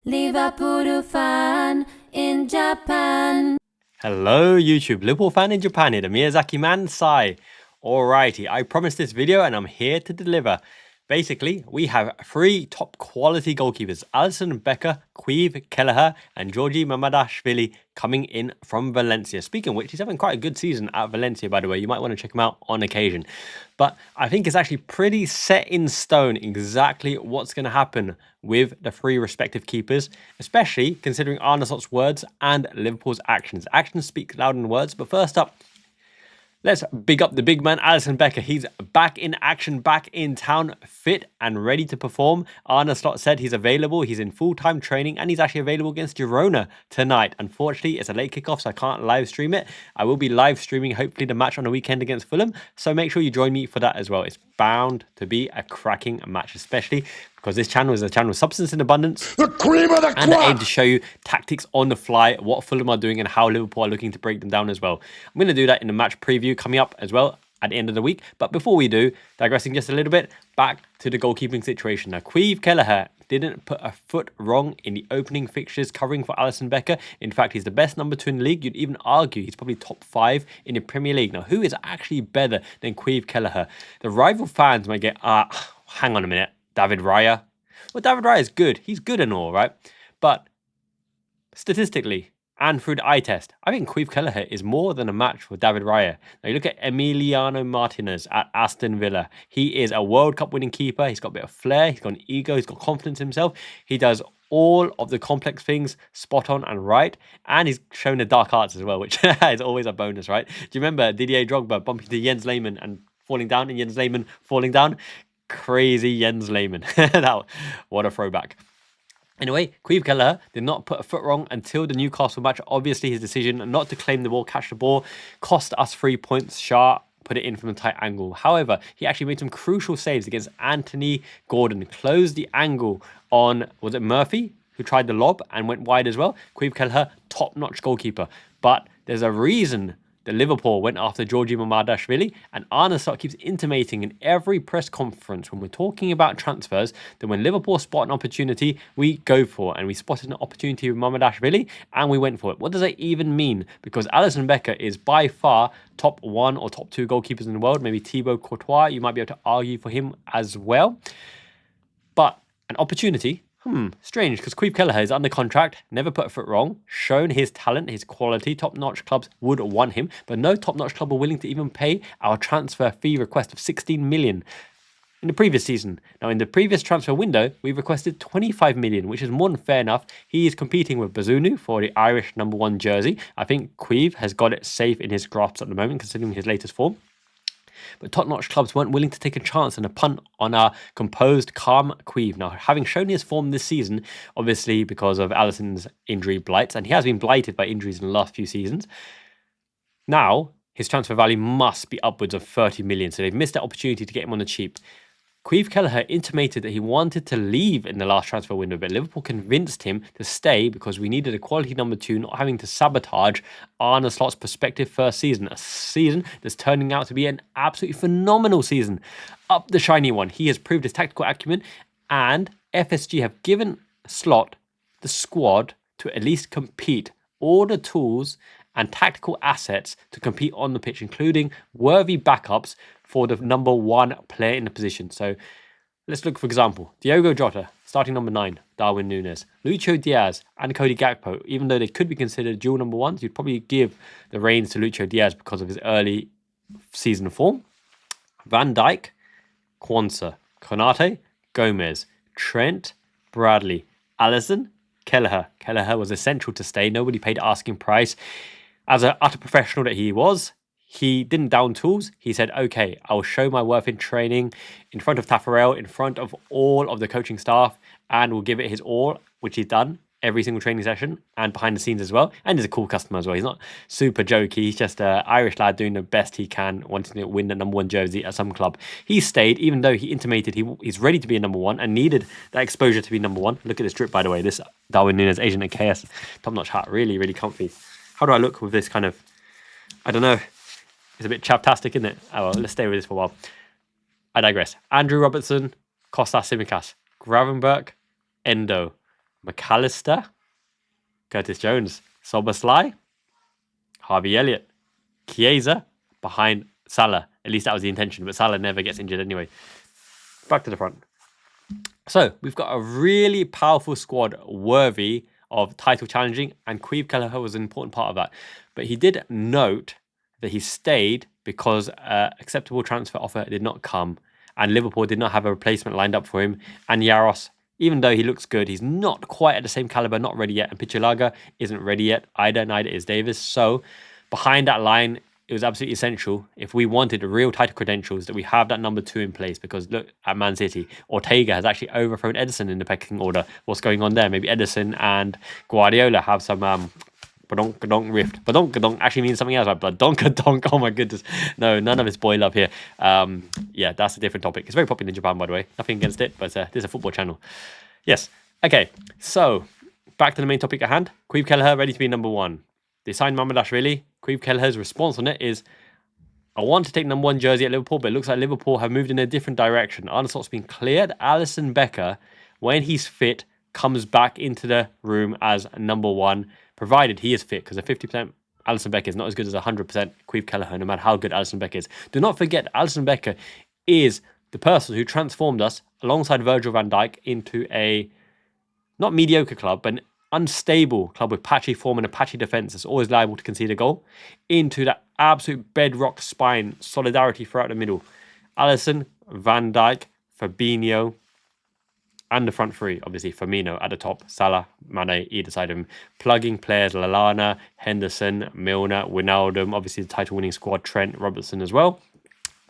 Liverpool fan in Japan. Hello YouTube, Liverpool fan in Japan here, the Miyazaki man, Sai. Alrighty, I promised this video and I'm here to deliver. Basically, we have three top quality goalkeepers, Alisson Becker, Caoimhin Kelleher and Giorgi Mamardashvili coming in from Valencia. Speaking of which, he's having quite a good season at Valencia, by the way. You might want to check him out on occasion. But I think it's actually pretty set in stone exactly what's going to happen with the three respective keepers, especially considering Arne Slot's words and Liverpool's actions. Actions speak louder than words, but first up, let's big up the big man, Alisson Becker. He's back in action, back in town, fit and ready to perform. Arne Slot said he's available. He's in full-time training and he's actually available against Girona tonight. Unfortunately, it's a late kickoff, so I can't live stream it. I will be live streaming, hopefully, the match on the weekend against Fulham. So make sure you join me for that as well. It's bound to be a cracking match, especially because this channel is a channel of substance in abundance. The cream of the crop! And I aim to show you tactics on the fly, what Fulham are doing and how Liverpool are looking to break them down as well. I'm going to do that in the match preview coming up as well at the end of the week. But before we do, digressing just a little bit, back to the goalkeeping situation. Now, Caoimhin Kelleher didn't put a foot wrong in the opening fixtures covering for Alisson Becker. In fact, he's the best number 2 in the league. You'd even argue he's probably top 5 in the Premier League. Now, who is actually better than Caoimhin Kelleher? The rival fans might get, hang on a minute, David Raya. Well, David Raya is good. He's good and all, right? But statistically and through the eye test, I think Caoimhin Kelleher is more than a match for David Raya. Now, you look at Emiliano Martinez at Aston Villa. He is a World Cup winning keeper. He's got a bit of flair. He's got an ego. He's got confidence in himself. He does all of the complex things spot on and right. And he's shown the dark arts as well, which is always a bonus, right? Do you remember Didier Drogba bumping into Jens Lehmann and falling down and Jens Lehmann falling down? Crazy Jens Lehmann. What a throwback. Anyway, Caoimhin Kelleher did not put a foot wrong until the Newcastle match. Obviously, his decision not to claim the ball, catch the ball, cost us 3 points. Sharp put it in from a tight angle. However, he actually made some crucial saves against Anthony Gordon. Closed the angle on, was it Murphy, who tried the lob and went wide as well? Caoimhin Kelleher, top-notch goalkeeper. But there's a reason that Liverpool went after Giorgi Mamardashvili, and Arne Slot keeps intimating in every press conference when we're talking about transfers that when Liverpool spot an opportunity, we go for it. And we spotted an opportunity with Mamardashvili and we went for it. What does that even mean? Because Alisson Becker is by far top 1 or top 2 goalkeepers in the world. Maybe Thibaut Courtois, you might be able to argue for him as well. But an opportunity, strange, because Caoimhin Kelleher is under contract, never put a foot wrong, shown his talent, his quality. Top-notch clubs would want him, but no top-notch club are willing to even pay our transfer fee request of 16 million in the previous season. Now, in the previous transfer window, we requested 25 million, which is more than fair enough. He is competing with Bazunu for the Irish number 1 jersey. I think Caoimhin has got it safe in his grasp at the moment, considering his latest form. But top-notch clubs weren't willing to take a chance and a punt on our composed, calm Caoimhin. Now, having shown his form this season, obviously because of Alisson's injury blights, and he has been blighted by injuries in the last few seasons, now his transfer value must be upwards of 30 million. So they've missed that opportunity to get him on the cheap. Caoimhin Kelleher intimated that he wanted to leave in the last transfer window, but Liverpool convinced him to stay because we needed a quality number 2, not having to sabotage Arne Slot's prospective first season. A season that's turning out to be an absolutely phenomenal season. Up the shiny one. He has proved his tactical acumen, and FSG have given Slot the squad to at least compete. All the tools and tactical assets to compete on the pitch, including worthy backups for the number 1 player in the position. So let's look, for example, Diogo Jota, starting number 9, Darwin Núñez, Lucho Diaz and Cody Gakpo. Even though they could be considered dual number 1s, you'd probably give the reins to Lucho Diaz because of his early season form. Van Dijk, Quansah, Konate, Gomez, Trent, Bradley, Alisson, Kelleher. Kelleher was essential to stay. Nobody paid asking price. As an utter professional that he was, he didn't down tools. He said, okay, I'll show my worth in training in front of Taffarel, in front of all of the coaching staff, and will give it his all, which he's done every single training session and behind the scenes as well. And he's a cool customer as well. He's not super jokey. He's just an Irish lad doing the best he can, wanting to win the number 1 jersey at some club. He stayed, even though he intimated he's ready to be a number 1 and needed that exposure to be number 1. Look at this drip, by the way. This Darwin Núñez Agent at KS top-notch hat. Really, really comfy. How do I look with this kind of, I don't know. It's a bit chaptastic, isn't it? Oh, well, let's stay with this for a while. I digress. Andrew Robertson, Kostas Tsimikas, Gravenberch, Endo, McAllister, Curtis Jones, Szoboszlai, Harvey Elliott, Chiesa behind Salah. At least that was the intention, but Salah never gets injured anyway. Back to the front. So we've got a really powerful squad worthy of title challenging, and Caoimhin Kelleher was an important part of that. But he did note that he stayed because acceptable transfer offer did not come, and Liverpool did not have a replacement lined up for him. And Jaros, even though he looks good, he's not quite at the same caliber, not ready yet. And Pichulaga isn't ready yet either, neither is Davis. So behind that line, it was absolutely essential if we wanted real title credentials that we have that number 2 in place, because look at Man City. Ortega has actually overthrown Ederson in the pecking order. What's going on there? Maybe Ederson and Guardiola have some badonk rift. Badonk actually means something else, right? Badonk. Oh my goodness. No, none of it's boy love here. Yeah, that's a different topic. It's very popular in Japan, by the way. Nothing against it, but this is a football channel. Yes. Okay, so back to the main topic at hand. Caoimhin Kelleher ready to be number 1. They signed Mamardashvili. Caoimhin Kelleher's response on it is, I want to take number 1 jersey at Liverpool, but it looks like Liverpool have moved in a different direction. Arne Slot's been cleared. Alisson Becker, when he's fit, comes back into the room as number 1, provided he is fit, because a 50% Alisson Becker is not as good as 100% Caoimhin Kelleher, no matter how good Alisson Becker is. Do not forget, Alisson Becker is the person who transformed us, alongside Virgil van Dijk, into a not mediocre club, but an unstable club with patchy form and a patchy defence that's always liable to concede a goal, into that absolute bedrock spine, solidarity throughout the middle. Alisson, Van Dijk, Fabinho, and the front 3, obviously Firmino at the top, Salah, Mane either side of him. Plugging players, Lallana, Henderson, Milner, Wijnaldum, obviously the title-winning squad, Trent, Robertson as well.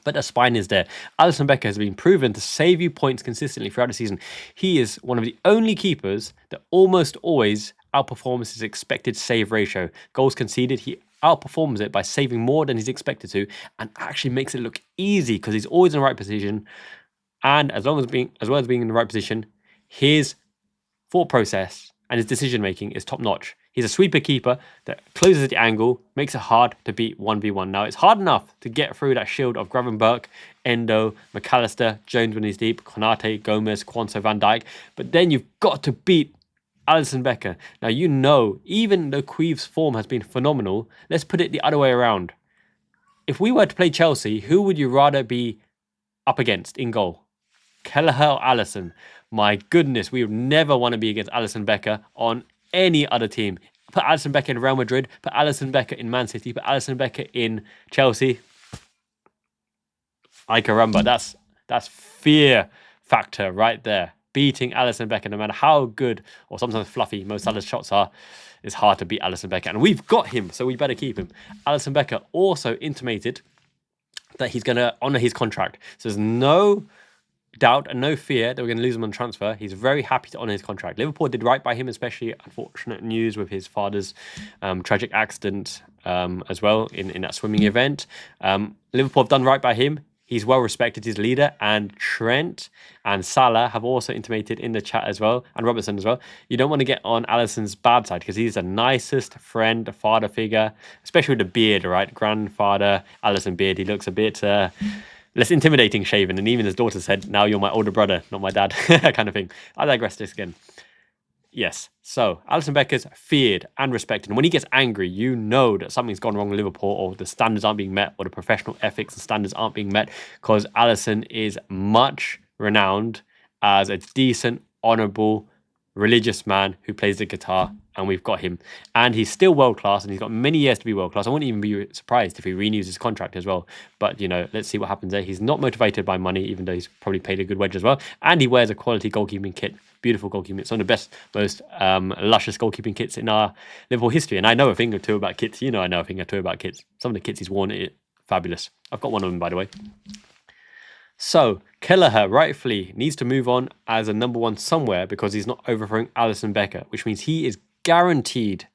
But the spine is there. Alisson Becker has been proven to save you points consistently throughout the season. He is one of the only keepers that almost always outperforms his expected save ratio. Goals conceded, he outperforms it by saving more than he's expected to, and actually makes it look easy because he's always in the right position. And as well as being in the right position, his thought process and his decision making is top notch. He's a sweeper keeper that closes at the angle, makes it hard to beat 1v1. Now, it's hard enough to get through that shield of Gravenberch, Endo, McAllister, Jones when he's deep, Konate, Gomez, Quanso, Van Dijk. But then you've got to beat Alisson Becker. Now, you know, even though Caoimhin's form has been phenomenal, let's put it the other way around. If we were to play Chelsea, who would you rather be up against in goal? Kelleher or Alisson? My goodness, we would never want to be against Alisson Becker on any other team. Put Alisson Becker in Real Madrid, put Alisson Becker in Man City, put Alisson Becker in Chelsea. Ay caramba, that's fear factor right there. Beating Alisson Becker, no matter how good or sometimes fluffy most Salah's shots are, it's hard to beat Alisson Becker. And we've got him, so we better keep him. Alisson Becker also intimated that he's going to honour his contract. So there's no doubt and no fear that we're going to lose him on transfer. He's very happy to honour his contract. Liverpool did right by him, especially unfortunate news with his father's tragic accident as well in that swimming event. Liverpool have done right by him. He's well respected, his leader, and Trent and Salah have also intimated in the chat as well, and Robertson as well. You don't want to get on Alisson's bad side because he's the nicest friend, father figure, especially with the beard, right? Grandfather, Alisson beard. He looks a bit less intimidating shaven, and even his daughter said, now you're my older brother, not my dad, kind of thing. I digress this again. Yes, so Alisson Becker's feared and respected. And when he gets angry, you know that something's gone wrong with Liverpool, or the standards aren't being met, or the professional ethics and standards aren't being met, because Alisson is much renowned as a decent, honourable, religious man who plays the guitar, and we've got him. And he's still world-class, and he's got many years to be world-class. I wouldn't even be surprised if he renews his contract as well. But, you know, let's see what happens there. He's not motivated by money, even though he's probably paid a good wage as well. And he wears a quality goalkeeping kit. Beautiful goalkeeping. It's one of the best, most luscious goalkeeping kits in our Liverpool history. And I know a thing or two about kits. You know I know a thing or two about kits. Some of the kits he's worn are fabulous. I've got one of them, by the way. So, Kelleher rightfully needs to move on as a number 1 somewhere because he's not overthrowing Alisson Becker, which means he is guaranteed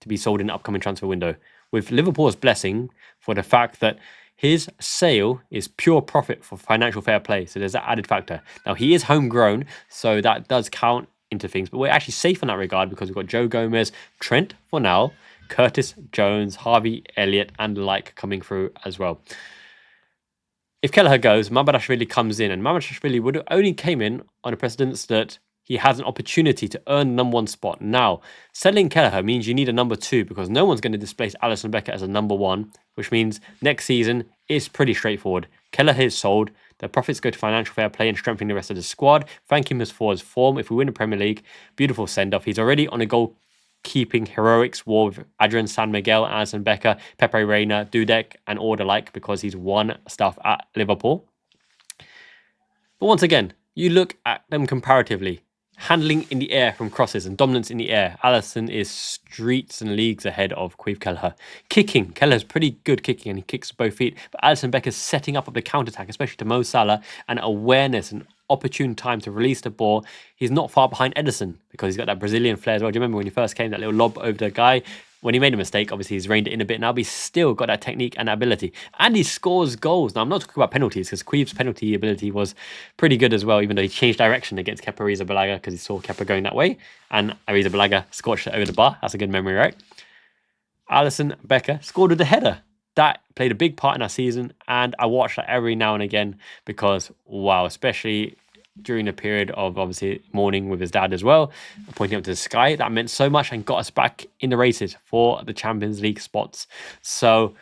to be sold in the upcoming transfer window, with Liverpool's blessing for the fact that his sale is pure profit for financial fair play. So there's that added factor. Now, he is homegrown, so that does count into things, but we're actually safe in that regard because we've got Joe Gomez, Trent for now, Curtis Jones, Harvey Elliott, and the like coming through as well. If Kelleher goes, Mamardashvili comes in, and Mamardashvili would have only came in on a precedence that he has an opportunity to earn the number 1 spot. Now, selling Kelleher means you need a number 2 because no one's going to displace Alisson Becker as a number 1, which means next season is pretty straightforward. Kelleher is sold. The profits go to financial fair play and strengthening the rest of the squad. Thank him for his form. If we win the Premier League, beautiful send-off. He's already on a goalkeeping heroics war with Adrian San Miguel, Alisson Becker, Pepe Reina, Dudek, and all the like because he's won stuff at Liverpool. But once again, you look at them comparatively. Handling in the air from crosses and dominance in the air. Alisson is streets and leagues ahead of Caoimhin Kelleher. Kicking. Kelleher's pretty good kicking and he kicks with both feet. But Alisson Becker's setting up the counter-attack, especially to Mo Salah, and awareness and opportune time to release the ball. He's not far behind Ederson because he's got that Brazilian flair as well. Do you remember when he first came, that little lob over the guy? When he made a mistake, obviously he's reined it in a bit now, but he's still got that technique and that ability. And he scores goals. Now, I'm not talking about penalties because Caoimhin's penalty ability was pretty good as well, even though he changed direction against Kepa Arrizabalaga because he saw Kepa going that way. And Arrizabalaga scorched it over the bar. That's a good memory, right? Alisson Becker scored with a header. That played a big part in our season. And I watch that every now and again because, wow, especially during the period of obviously mourning with his dad as well, pointing up to the sky, that meant so much and got us back in the races for the Champions League spots. So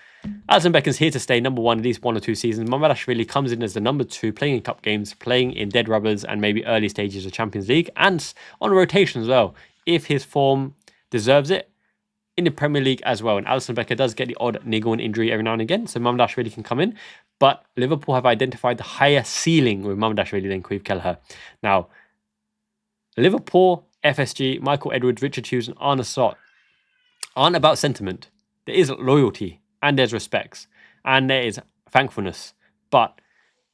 Alisson Becker's here to stay, number 1 at least 1 or 2 seasons. Mamardashvili comes in as the number 2, playing in cup games, playing in dead rubbers and maybe early stages of Champions League, and on rotation as well, if his form deserves it, in the Premier League as well. And Alisson Becker does get the odd niggle and injury every now and again, so Mamardashvili can come in. But Liverpool have identified the higher ceiling with Mamardashvili than Caoimhin Kelleher. Now, Liverpool, FSG, Michael Edwards, Richard Hughes and Arne Slot aren't about sentiment. There is loyalty and there's respects and there is thankfulness. But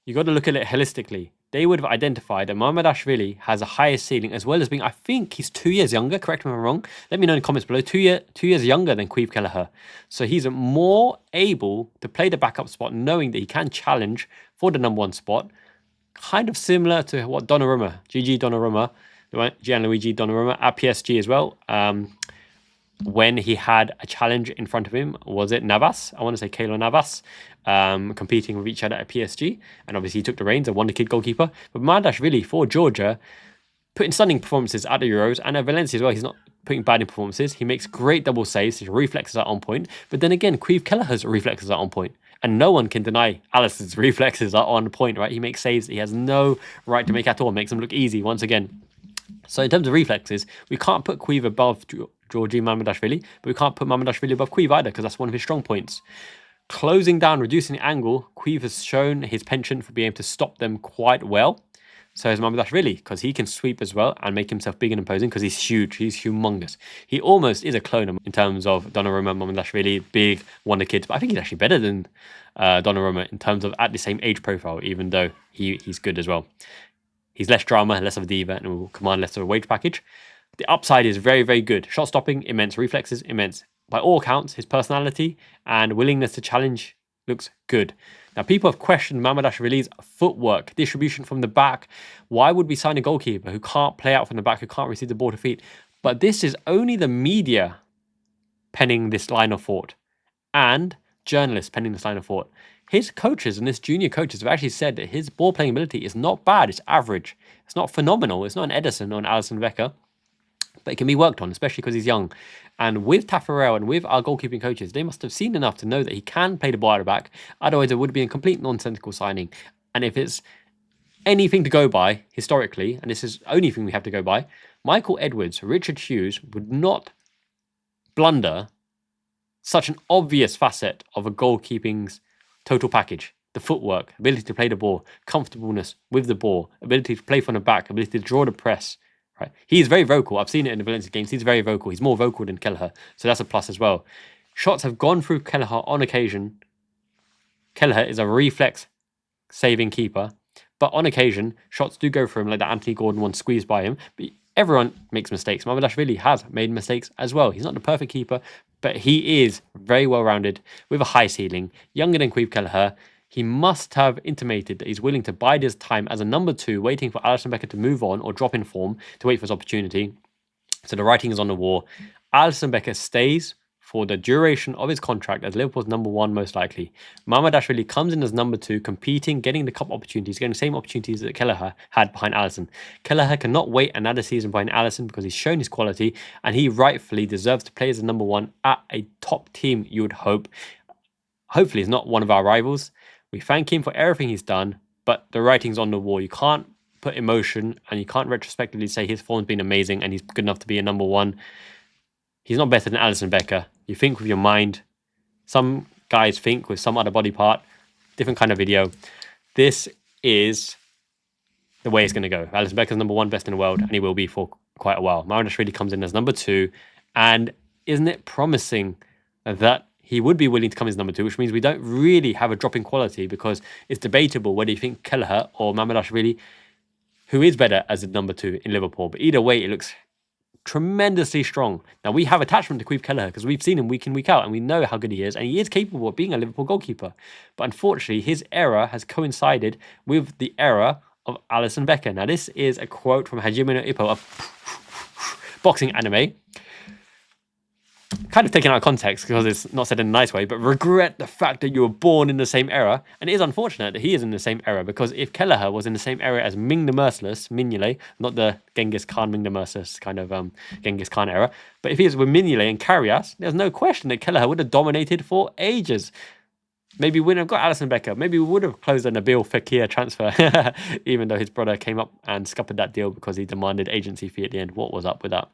you got to look at it holistically. They would have identified that Mamardashvili has a higher ceiling as well as being, I think he's 2 years younger, correct me if I'm wrong. Let me know in the comments below, 2 years younger than Caoimhin Kelleher. So he's more able to play the backup spot knowing that he can challenge for the number 1 spot. Kind of similar to what Donnarumma, Gianluigi Donnarumma at PSG as well. When he had a challenge in front of him, was it Navas? I want to say Keylor Navas, competing with each other at PSG. And obviously he took the reins and won the kid goalkeeper. But Mamardashvili for Georgia, putting stunning performances at the Euros and at Valencia as well. He's not putting bad in performances. He makes great double saves. His reflexes are on point. But then again, Caoimhin Kelleher's reflexes are on point. And no one can deny Alisson's reflexes are on point, right? He makes saves that he has no right to make at all. Makes them look easy once again. So in terms of reflexes, we can't put Caoimhin above Giorgi Mamardashvili, but we can't put Mamardashvili above Caoimhin either because that's one of his strong points. Closing down, reducing the angle, Caoimhin has shown his penchant for being able to stop them quite well. So has Mamardashvili because he can sweep as well and make himself big and imposing because he's huge, he's humongous. He almost is a clone in terms of Donnarumma, Mamardashvili, big wonder kids, but I think he's actually better than Donnarumma in terms of at the same age profile, even though he's good as well. He's less drama, less of a diva, and will command less of a wage package. The upside is very, very good. Shot stopping, immense. Reflexes, immense. By all accounts, his personality and willingness to challenge looks good. Now, people have questioned Mamardashvili's footwork, distribution from the back. Why would we sign a goalkeeper who can't play out from the back, who can't receive the ball to feet? But this is only the media penning this line of thought and journalists penning this line of thought. His coaches and his junior coaches have actually said that his ball playing ability is not bad. It's average. It's not phenomenal. It's not an Ederson or an Alisson Becker, but it can be worked on, especially because he's young. And with Taffarel and with our goalkeeping coaches, they must have seen enough to know that he can play the ball out of the back. Otherwise, it would be a complete nonsensical signing. And if it's anything to go by historically, and this is the only thing we have to go by, Michael Edwards, Richard Hughes would not blunder such an obvious facet of a goalkeeping's total package. The footwork, ability to play the ball, comfortableness with the ball, ability to play from the back, ability to draw the press. Right? He's very vocal. I've seen it in the Valencia games. He's very vocal. He's more vocal than Kelleher. So that's a plus as well. Shots have gone through Kelleher on occasion. Kelleher is a reflex saving keeper. But on occasion, shots do go through him, like that Anthony Gordon one squeezed by him. But everyone makes mistakes. Mamardashvili has made mistakes as well. He's not the perfect keeper, but he is very well-rounded with a high ceiling, younger than Caoimhin Kelleher. He must have intimated that he's willing to bide his time as a number 2, waiting for Alisson Becker to move on or drop in form to wait for his opportunity. So the writing is on the wall. Alisson Becker stays for the duration of his contract as Liverpool's #1 most likely. Mamardashvili comes in as #2, competing, getting the cup opportunities, getting the same opportunities that Kelleher had behind Alisson. Kelleher cannot wait another season behind Alisson because he's shown his quality and he rightfully deserves to play as a #1 at a top team, you would hope. Hopefully he's not one of our rivals. We thank him for everything he's done, but the writing's on the wall. You can't put emotion and you can't retrospectively say his form's been amazing and he's good enough to be a #1. He's not better than Alisson Becker. You think with your mind. Some guys think with some other body part. Different kind of video. This is the way it's going to go. Alisson Becker's #1 best in the world, and he will be for quite a while. Mamardashvili comes in as #2, and isn't it promising that he would be willing to come as #2, which means we don't really have a drop in quality because it's debatable whether you think Kelleher or Mamardashvili, who is better as a #2 in Liverpool. But either way, it looks tremendously strong. Now, we have attachment to Caoimhin Kelleher because we've seen him week in, week out, and we know how good he is, and he is capable of being a Liverpool goalkeeper. But unfortunately, his era has coincided with the era of Alisson Becker. Now, this is a quote from Hajime no Ippo, a boxing anime. Kind of taken out of context because it's not said in a nice way, but regret the fact that you were born in the same era. And it is unfortunate that he is in the same era because if Kelleher was in the same era as Ming the Merciless, Mignolet, not the Genghis Khan, Ming the Merciless kind of Genghis Khan era, but if he was with Mignolet and Karius, there's no question that Kelleher would have dominated for ages. Maybe we wouldn't have got Alisson Becker. Maybe we would have closed a Nabil Fekir transfer, even though his brother came up and scuppered that deal because he demanded agency fee at the end. What was up with that?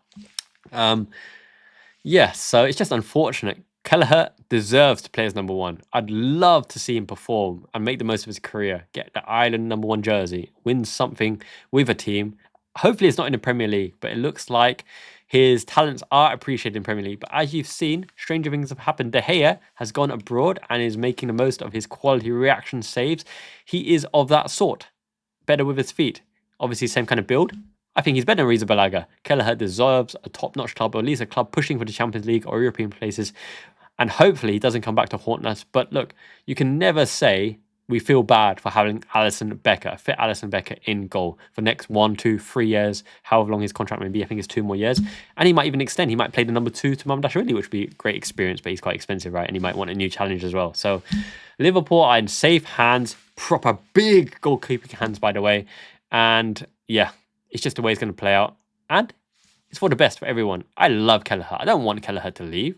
Yeah, so it's just unfortunate. Kelleher deserves to play as #1. I'd love to see him perform and make the most of his career, get the Ireland #1 jersey, win something with a team. Hopefully it's not in the Premier League, but it looks like his talents are appreciated in Premier League. But as you've seen, stranger things have happened. De Gea has gone abroad and is making the most of his quality reaction saves. He is of that sort, better with his feet. Obviously, same kind of build. I think he's better than Riza Balaga. Kelleher deserves a top-notch club, or at least a club pushing for the Champions League or European places. And hopefully he doesn't come back to haunt us. But look, you can never say we feel bad for having Alisson Becker, fit Alisson Becker in goal for the next 1, 2, 3 years, however long his contract may be. I think it's 2 more years. And he might even extend. He might play the #2 to Mamardashvili, which would be a great experience, but he's quite expensive, right? And he might want a new challenge as well. So Liverpool are in safe hands, proper big goalkeeping hands, by the way. And yeah, it's just the way it's going to play out. And it's for the best for everyone. I love Kelleher. I don't want Kelleher to leave.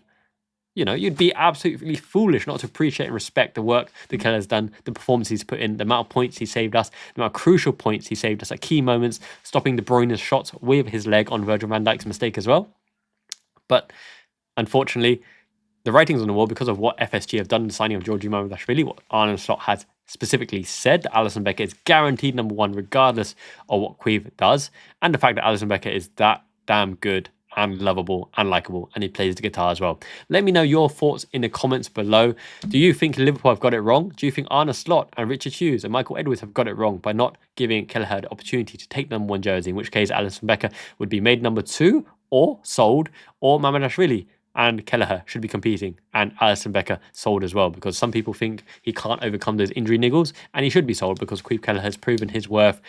You know, you'd be absolutely foolish not to appreciate and respect the work that Kelleher's done, the performance he's put in, the amount of points he saved us, the amount of crucial points he saved us at key moments, stopping De Bruyne's shots with his leg on Virgil van Dijk's mistake as well. But unfortunately, the writing's on the wall because of what FSG have done in the signing of Giorgi Mamardashvili, what Arne Slot has specifically said that Alisson Becker is guaranteed #1 regardless of what Caoimhin does, and the fact that Alisson Becker is that damn good and lovable and likable, and he plays the guitar as well. Let me know your thoughts in the comments below. Do you think Liverpool have got it wrong? Do you think Arne Slot and Richard Hughes and Michael Edwards have got it wrong by not giving Kelleher the opportunity to take #1 jersey, in which case Alisson Becker would be made #2 or sold, or Mamardashvili and Kelleher should be competing, and Alisson Becker sold as well, because some people think he can't overcome those injury niggles, and he should be sold because Caoimhin Kelleher has proven his worth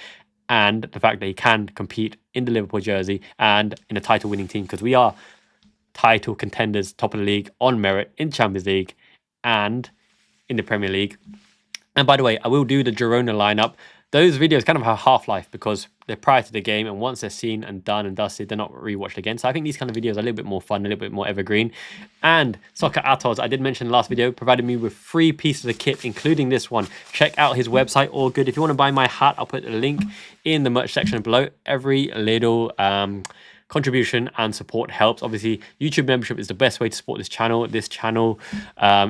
and the fact that he can compete in the Liverpool jersey and in a title-winning team, because we are title contenders, top of the league, on merit, in Champions League and in the Premier League. And by the way, I will do the Girona lineup. Those videos kind of have a half-life because they're prior to the game, and once they're seen and done and dusted, they're not rewatched again. So I think these kind of videos are a little bit more fun, a little bit more evergreen. And Soccer Atos, I did mention in the last video, provided me with 3 pieces of kit, including this one. Check out his website, all good. If you want to buy my hat, I'll put the link in the merch section below. Every little contribution and support helps. Obviously, YouTube membership is the best way to support this channel. This channel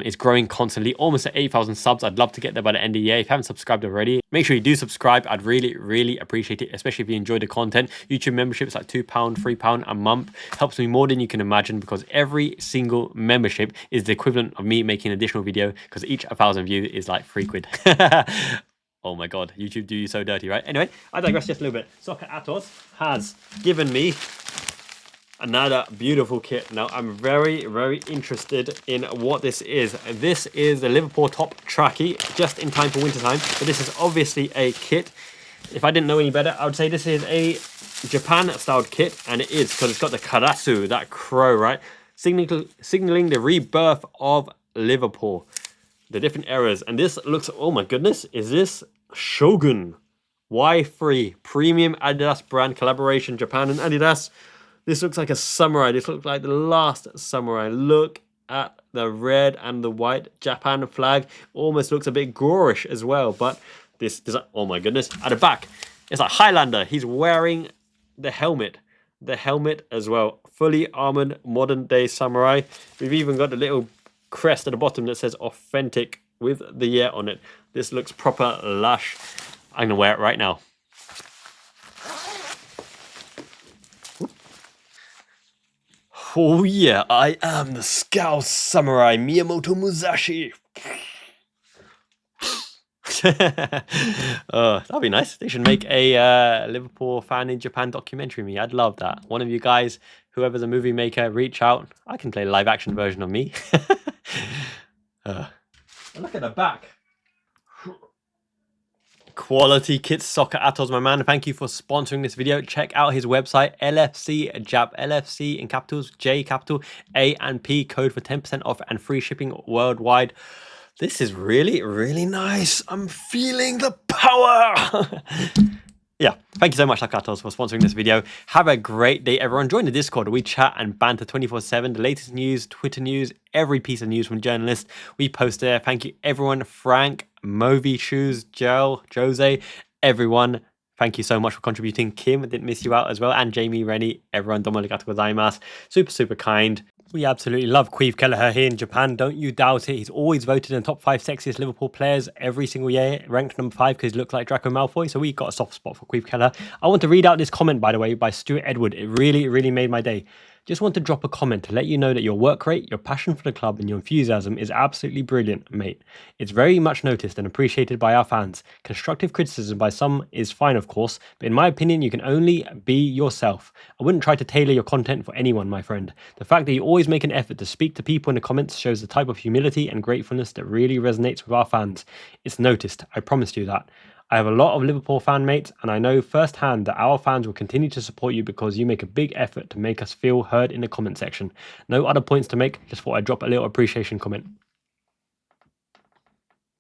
is growing constantly, almost at 8,000 subs. I'd love to get there by the end of the year. If you haven't subscribed already, make sure you do subscribe. I'd really appreciate it, especially if you enjoy the content. YouTube membership is like £2, £3 a month. Helps me more than you can imagine, because every single membership is the equivalent of me making an additional video, because each 1,000 views is like £3. Oh my god, YouTube do you so dirty, right? Anyway, I digress just a little bit. Soccer Atos has given me another beautiful kit. Now, I'm very interested in what this is. This is the Liverpool top trackie, just in time for winter time. But this is obviously a kit. If I didn't know any better, I would say this is a Japan-styled kit, and it is, because it's got the karasu, that crow, right? signaling the rebirth of Liverpool. The different eras. And this looks, oh my goodness, is this Shogun Y3 premium Adidas brand collaboration, Japan and Adidas? This looks like a samurai. This looks like the last samurai. Look at the red and the white Japan flag. Almost looks a bit gorish as well. But this oh my goodness. At the back, it's like Highlander. He's wearing the helmet. The helmet as well. Fully armored modern day samurai. We've even got the little crest at the bottom that says authentic with the year on it. This looks proper lush. I'm gonna wear it right now. Oh yeah, I am the Scout Samurai Miyamoto Musashi. That'd be nice. They should make a Liverpool fan in Japan documentary of me. I'd love that. One of you guys, whoever's a movie maker, reach out. I can play a live action version of me. Look at the back. Quality Kids Soccer Atos, my man. Thank you for sponsoring this video. Check out his website, LFIJ, LFC in capitals, J capital, A and P, code for 10% off and free shipping worldwide. This is really, really nice. I'm feeling the power. Yeah, thank you so much, Lakatos, for sponsoring this video. Have a great day, everyone. Join the Discord. We chat and banter 24/7. The latest news, Twitter news, every piece of news from journalists, we post there. Thank you, everyone. Frank, Movi, Shoes, Joel, Jose, everyone. Thank you so much for contributing. Kim, didn't miss you out as well. And Jamie, Rennie, everyone. Domo arigatou gozaimasu. Super, super kind. We absolutely love Caoimhin Kelleher here in Japan. Don't you doubt it. He's always voted in the top 5 sexiest Liverpool players every single year. Ranked number 5 because he looks like Draco Malfoy. So we got a soft spot for Caoimhin Kelleher. I want to read out this comment, by the way, by Stuart Edward. It really, really made my day. Just want to drop a comment to let you know that your work rate, your passion for the club and your enthusiasm is absolutely brilliant, mate. It's very much noticed and appreciated by our fans. Constructive criticism by some is fine, of course, but in my opinion, you can only be yourself. I wouldn't try to tailor your content for anyone, my friend. The fact that you always make an effort to speak to people in the comments shows the type of humility and gratefulness that really resonates with our fans. It's noticed, I promise you that. I have a lot of Liverpool fan mates, and I know firsthand that our fans will continue to support you because you make a big effort to make us feel heard in the comment section. No other points to make, just thought I'd drop a little appreciation comment.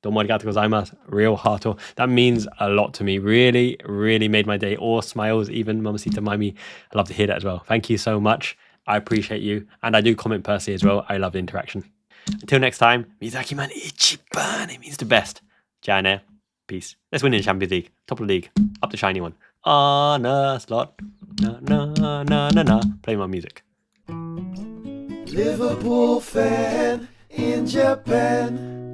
Domo arigatou gozaimasu, real hearto. That means a lot to me. Really, really made my day. Or smiles, even Mamacita Maimi. I love to hear that as well. Thank you so much. I appreciate you. And I do comment personally as well. I love the interaction. Until next time, Mizaki-man ichiban. It means the best. Jane. Peace. Let's win in the Champions League. Top of the league. Up the shiny one. Arne Slot. Na na na na na. Play my music. Liverpool fan in Japan.